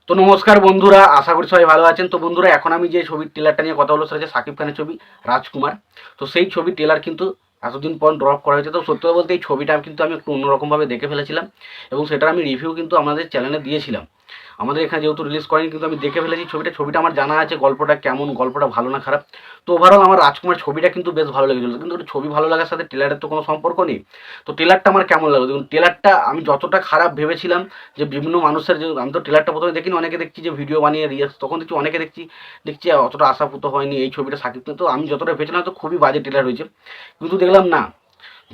তো নমস্কার বন্ধুরা, আশা করি সবাই ভালো আছেন। তো বন্ধুরা, এখন আমি যে ছবির ট্রেলারটা নিয়ে কথা বলবো সেটা হচ্ছে সাকিব খানের ছবি রাজকুমার। তো সেই ছবির ট্রেলার কিন্তু এতদিন পর ড্রপ করা হয়েছে। তো সত্যি কথা বলতে এই ছবিটা কিন্তু আমি একটু অন্যরকমভাবে দেখে ফেলেছিলাম এবং সেটার আমি রিভিউ কিন্তু আমাদের চ্যানেলে দিয়েছিলাম। আমাদের এখানে যেহেতু রিলিজ করেনি, কিন্তু আমি দেখে ফেলেছি ছবিটা আমার জানা আছে গল্পটা কেমন, গল্পটা ভালো না খারাপ। তো ওভারঅল আমার রাজকুমার ছবিটা কিন্তু বেশ ভালো লেগেছিল, কিন্তু ওটা ছবি ভালো লাগার সাথে ট্রেলারের তো কোনো সম্পর্ক নেই। তো ট্রেলারটা আমার কেমন লাগলো দেখুন, ট্রেলারটা আমি যতটা খারাপ ভেবেছিলাম, যে বিভিন্ন মানুষের যে আমি তো ট্রেলারটা প্রথমে দেখিনি, অনেকে দেখছি যে ভিডিও বানিয়ে রিয়াক্ট, তখন দেখছি অনেকে দেখছি অতটা আশাপুত হয়নি এই ছবিটা সাকিব খান। তো আমি যতটা ভেবেছিলাম তো খুবই বাজে ট্রেলার হয়েছে, কিন্তু দেখলাম না,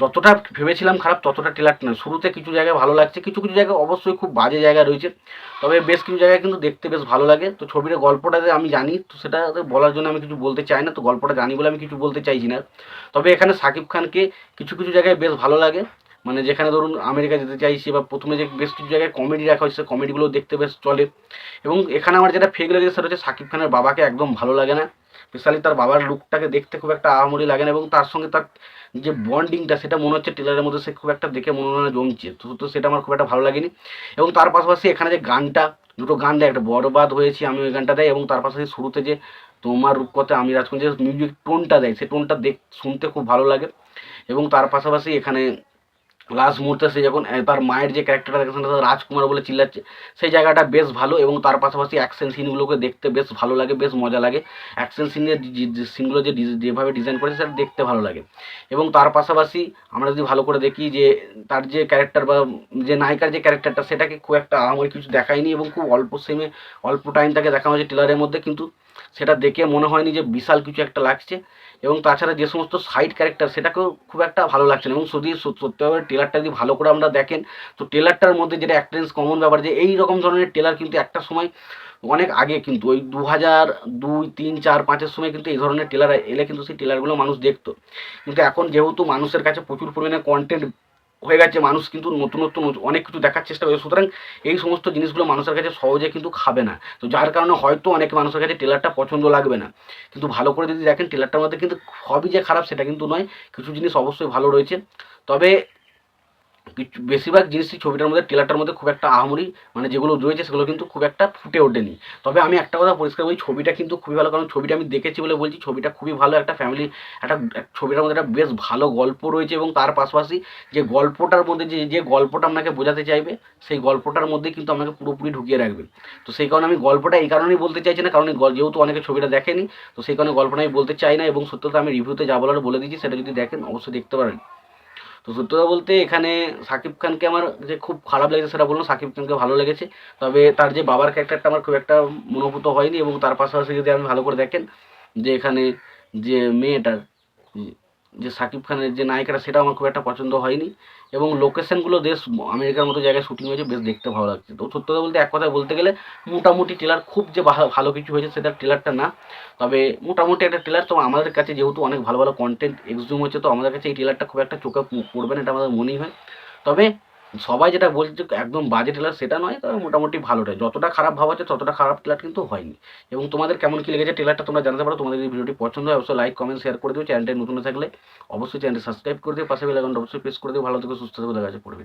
যতটা ভেবেছিলাম খারাপ ততটা ট্রেলারটা না। শুরুতে কিছু জায়গায় ভালো লাগছে, কিছু কিছু জায়গায় অবশ্যই খুব বাজে জায়গা রয়েছে, তবে বেশ কিছু জায়গায় কিন্তু দেখতে বেশ ভালো লাগে। তো ছবির গল্পটা যে আমি জানি, তো সেটা বলার জন্য আমি কিছু বলতে চাই না, তো গল্পটা জানি বলে আমি কিছু বলতে চাইছি না। তবে এখানে সাকিব খানকে কিছু কিছু জায়গায় বেশ ভালো লাগে, মানে যেখানে ধরুন আমেরিকা যেতে চাইছি বা প্রথমে যে বেশ কিছু জায়গায় কমেডি রাখা হয়েছে, কমেডিগুলো দেখতে বেশ চলে। এবং এখানে আমার যেটা ফেক লেগেছে সেটা হচ্ছে সাকিব খানের বাবাকে একদম ভালো লাগে না, স্পেশালি তার বাবার লুকটাকে দেখতে খুব একটা আহামরি লাগে না, এবং তার সঙ্গে তার যে বন্ডিংটা সেটা মনে হচ্ছে ট্রেলারের মধ্যে সে খুব একটা দেখে মনে হয় না জমছে। তো সেটা আমার খুব একটা ভালো লাগেনি। এবং তার পাশাপাশি এখানে যে গানটা, দুটো গান দেয়, একটা বরবাদ হয়েছি আমি ওই গানটা দেয়, এবং তার পাশাপাশি শুরুতে যে তোমার রূপকথা আমি রাজকুমার যে মিউজিক টোনটা দেয়, সেই টোনটা শুনতে খুব ভালো লাগে। এবং তার পাশাপাশি এখানে লাস্ট মুহূর্তে সে যখন তার মায়ের যে ক্যারেক্টারটা দেখেছেন রাজকুমার বলে চিল্লাচ্ছে, সেই জায়গাটা বেশ ভালো। এবং তার পাশাপাশি অ্যাকশন সিনগুলোকে দেখতে বেশ ভালো লাগে, বেশ মজা লাগে। অ্যাকশন সিনের সিনগুলো যেভাবে ডিজাইন করেছে সেটা দেখতে ভালো লাগে। এবং তার পাশাপাশি আমরা যদি ভালো করে দেখি যে তার যে ক্যারেক্টার বা যে নায়িকার যে ক্যারেক্টারটা, সেটাকে খুব একটা আমার কিছু দেখায়নি, এবং খুব অল্প টাইম তাকে দেখানো হয়েছে ট্রেলারের মধ্যে, কিন্তু সেটা দেখে মনে হয়নি যে বিশাল কিছু একটা লাগছে। এবং তাছাড়া যে সমস্ত সাইড ক্যারেক্টার সেটাকেও খুব একটা ভালো লাগছে না। এবং যদি সত্যিভাবে ট্রেলারটা যদি ভালো করে আমরা দেখেন, তো ট্রেলারটার মধ্যে যেটা একটা জিনিস কমন ব্যাপার, যে এই রকম ধরনের ট্রেলার কিন্তু একটা সময় অনেক আগে, কিন্তু ওই 2002, 3, 4, 5-এর সময় কিন্তু এই ধরনের ট্রেলার এলে কিন্তু সেই ট্রেলারগুলো মানুষ দেখতো। কিন্তু এখন যেহেতু মানুষের কাছে প্রচুর পরিমাণে কন্টেন্ট হয়ে গেছে, মানুষ কিন্তু নতুন নতুন অনেক কিছু দেখার চেষ্টা করে, সুতরাং এই সমস্ত জিনিসগুলো মানুষের কাছে সহজে কিন্তু খাবে না। তো যার কারণে হয়তো অনেক মানুষের কাছে ট্রেলারটা পছন্দ লাগবে না। কিন্তু ভালো করে যদি দেখেন ট্রেলারটার মধ্যে কিন্তু সবই যে খারাপ সেটা কিন্তু নয়, কিছু জিনিস অবশ্যই ভালো রয়েছে। তবে বেশিরভাগ জিনিসই ছবিটার মধ্যে ট্রেলারটার মধ্যে খুব একটা আহামরি, মানে যেগুলো রয়েছে সেগুলো কিন্তু খুব একটা ফুটে ওঠেনি। তবে আমি একটা কথা পরিষ্কার বলি, ছবিটা কিন্তু খুবই ভালো, কারণ ছবিটা আমি দেখেছি বলে বলছি, ছবিটা খুবই ভালো। একটা ফ্যামিলি, ছবিটার মধ্যে একটা বেশ ভালো গল্প রয়েছে, এবং তার পাশাপাশি যে গল্পটার মধ্যে যে যে গল্পটা আপনাকে বোঝাতে চাইবে, সেই গল্পটার মধ্যে কিন্তু আপনাকে পুরোপুরি ঢুকিয়ে রাখবে। তো সেই কারণে আমি গল্পটা এই কারণেই বলতে চাইছি না, কারণ যেহেতু অনেকে ছবিটা দেখেনি, তো সেই কারণে গল্পটা আমি বলতে চাই না। এবং সত্যতা আমি রিভিউতে যা বলার বলে দিচ্ছি, সেটা যদি দেখেন অবশ্যই দেখতে পারেন। তো সত্যি কথা বলতে এখানে সাকিব খানকে আমার যে খুব খারাপ লেগেছে সেটা বললাম, সাকিব খানকে ভালো লেগেছে। তবে তার যে বাবার ক্যারেক্টারটা আমার খুব একটা মনোভূত হয়নি। এবং তার পাশাপাশি যদি আপনি ভালো করে দেখেন যে এখানে যে মেয়েটার যে সাকিব খানের যে নায়িকাটা, সেটা আমার খুব একটা পছন্দ হয়নি। এবং লোকেশনগুলো দেশ আমেরিকার মতো জায়গায় শুটিং হয়েছে, বেশ দেখতে ভালো লাগছে। তো সত্যি কথা বলতে এক কথায় বলতে গেলে মোটামুটি ট্রেলার, খুব যে ভালো কিছু হয়েছে সেটা ট্রেলারটা না, তবে মোটামুটি একটা ট্রেলার। তো আমাদের কাছে যেহেতু অনেক ভালো ভালো কন্টেন্ট এক্সিউম হচ্ছে, তো আমাদের কাছে এই ট্রেলারটা খুব একটা চোখে পড়বে না, এটা আমাদের মনেই হয়। তবে সবাই যেটা বলছে যে একদম বাজে ট্রেলার সেটা নয়, তবে মোটামুটি ভালোটাই, যতটা খারাপ ভাবা হচ্ছে ততটা খারাপ ট্রেলার কিন্তু হয়নি। এবং তোমাদের কেমন কী লেগেছে ট্রেলারটা তোমরা জানাতে পারো। তোমাদের যদি ভিডিওটি পছন্দ হয় অবশ্যই লাইক, কমেন্ট, শেয়ার করে দিও। চ্যানেলটা নতুন থাকলে অবশ্যই চ্যানেলটি সাবস্ক্রাইব করে দিও, পাশে বেল আইকনটা অবশ্যই প্রেস করে দিও। ভালো থেকো, সুস্থ থেকো, দেখা যাচ্ছে পড়বে।